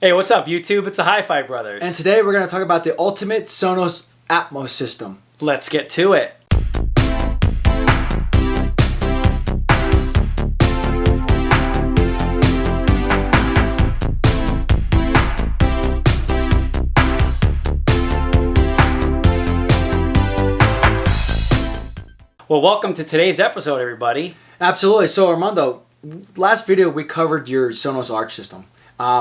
Hey, what's up, YouTube? It's the HiFi Brothers. And today we're going to talk about the ultimate Sonos Atmos system. Let's get to it. Well, welcome to today's episode, everybody. Absolutely. So, Armando, last video we covered your Sonos Arc system.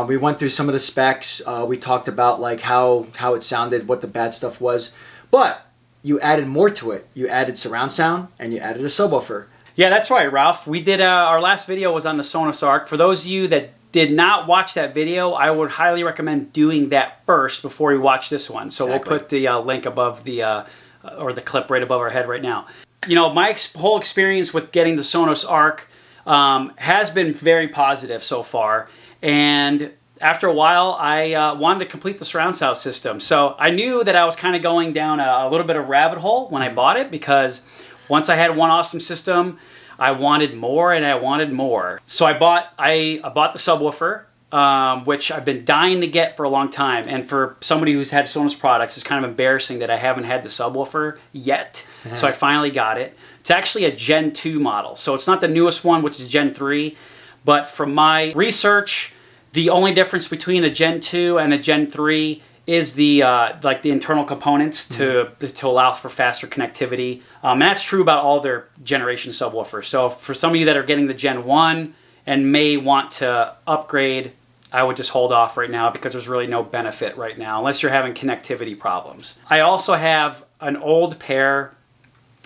We went through some of the specs. We talked about like how it sounded, what the bad stuff was. But you added more to it. You added surround sound and you added a subwoofer. Yeah, that's right, Ralph. We did our last video was on the Sonos Arc. For those of you that did not watch that video, I would highly recommend doing that first before you watch this one. So We'll put the link above the or the clip right above our head right now. You know, my whole experience with getting the Sonos Arc has been very positive so far. And after a while, I wanted to complete the surround sound system. So I knew that I was kind of going down a little bit of rabbit hole when I bought it, because once I had one awesome system, I wanted more and I wanted more. So I bought the subwoofer, which I've been dying to get for a long time. And for somebody who's had Sonos products, it's kind of embarrassing that I haven't had the subwoofer yet. So I finally got it. It's actually a Gen 2 model. So it's not the newest one, which is Gen 3. But from my research, the only difference between a Gen 2 and a Gen 3 is the internal components to allow for faster connectivity. And that's true about all their generation subwoofers. So for some of you that are getting the Gen 1 and may want to upgrade, I would just hold off right now because there's really no benefit right now unless you're having connectivity problems. I also have an old pair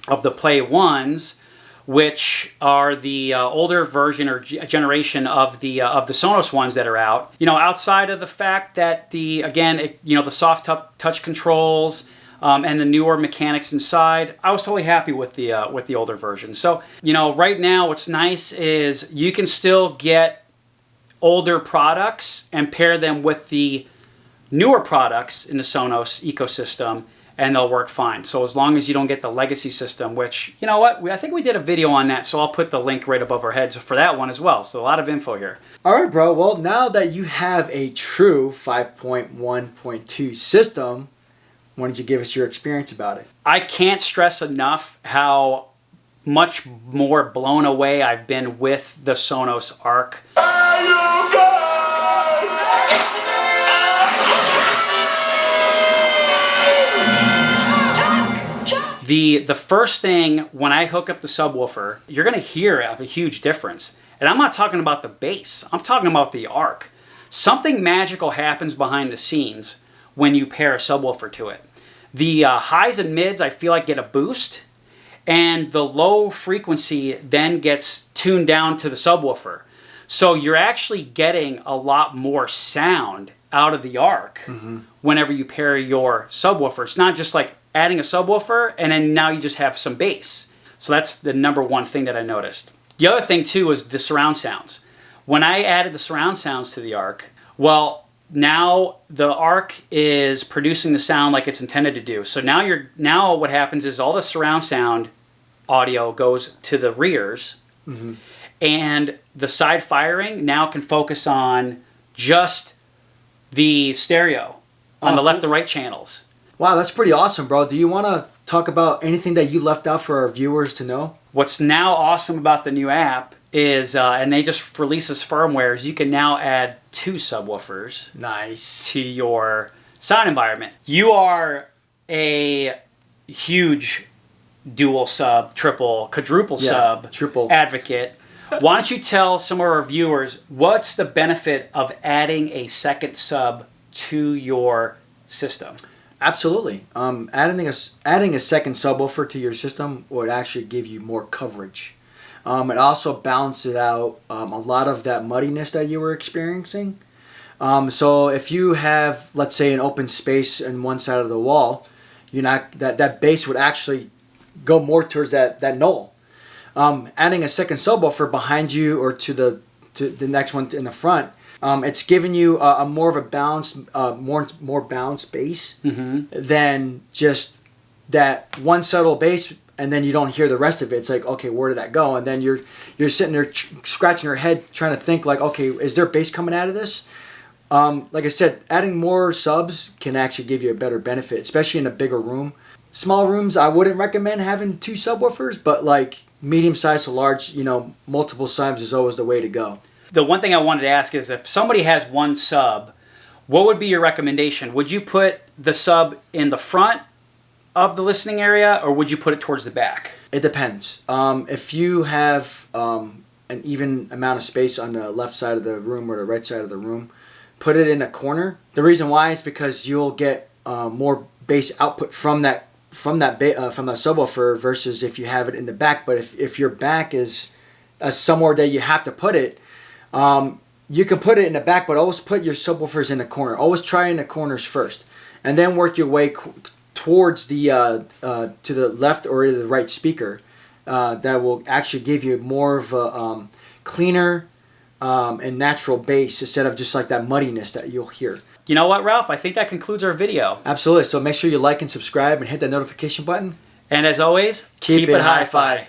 of the Play 1s, which are the older version or generation of the Sonos ones that are out. You know, outside of the fact that the soft touch controls and the newer mechanics inside, I was totally happy with the older version. So, you know, right now what's nice is you can still get older products and pair them with the newer products in the Sonos ecosystem, and they'll work fine. So as long as you don't get the legacy system, which, you know what, I think we did a video on that, so I'll put the link right above our heads for that one as well. So a lot of info here. All right, bro. Well, now that you have a true 5.1.2 system, why don't you give us your experience about it? I can't stress enough how much more blown away I've been with the Sonos Arc. The first thing, when I hook up the subwoofer, you're going to hear a huge difference. And I'm not talking about the bass. I'm talking about the Arc. Something magical happens behind the scenes when you pair a subwoofer to it. The highs and mids, I feel like, get a boost. And the low frequency then gets tuned down to the subwoofer. So you're actually getting a lot more sound out of the Arc whenever you pair your subwoofer. It's not just like adding a subwoofer and then now you just have some bass. So that's the number one thing that I noticed. The other thing too is the surround sounds. When I added the surround sounds to the Arc, well, now the Arc is producing the sound like it's intended to do. So now what happens is all the surround sound audio goes to the rears, and the side firing now can focus on just the stereo on the left and right channels. Wow, that's pretty awesome, bro. Do you want to talk about anything that you left out for our viewers to know? What's now awesome about the new app is, and they just released this firmware, is you can now add 2 subwoofers. Nice. To your sound environment. You are a huge dual sub, triple, quadruple sub advocate. Why don't you tell some of our viewers what's the benefit of adding a second sub to your system? Absolutely. Adding a second subwoofer to your system would actually give you more coverage. It also balances out a lot of that muddiness that you were experiencing. So if you have, let's say, an open space in one side of the wall, that bass would actually go more towards that null. Adding a second subwoofer behind you or to the next one in the front, it's giving you a more of a balanced, more balanced bass than just that one subtle bass, and then you don't hear the rest of it. It's like, okay, where did that go? And then you're sitting there scratching your head trying to think like, okay, is there bass coming out of this? Like I said, adding more subs can actually give you a better benefit, especially in a bigger room. Small rooms, I wouldn't recommend having 2 subwoofers, but like medium size to large, multiple subs is always the way to go. The one thing I wanted to ask is if somebody has 1 sub, what would be your recommendation? Would you put the sub in the front of the listening area, or would you put it towards the back? It depends. If you have an even amount of space on the left side of the room or the right side of the room, put it in a corner. The reason why is because you'll get more bass output from that subwoofer versus if you have it in the back. But if your back is somewhere that you have to put it, you can put it in the back, but always put your subwoofers in the corner. Always try in the corners first, and then work your way towards the to the left or the right speaker. That will actually give you more of a cleaner and natural bass instead of just like that muddiness that you'll hear. You know what, Ralph? I think that concludes our video. Absolutely. So make sure you like and subscribe and hit that notification button. And as always, keep it hi-fi.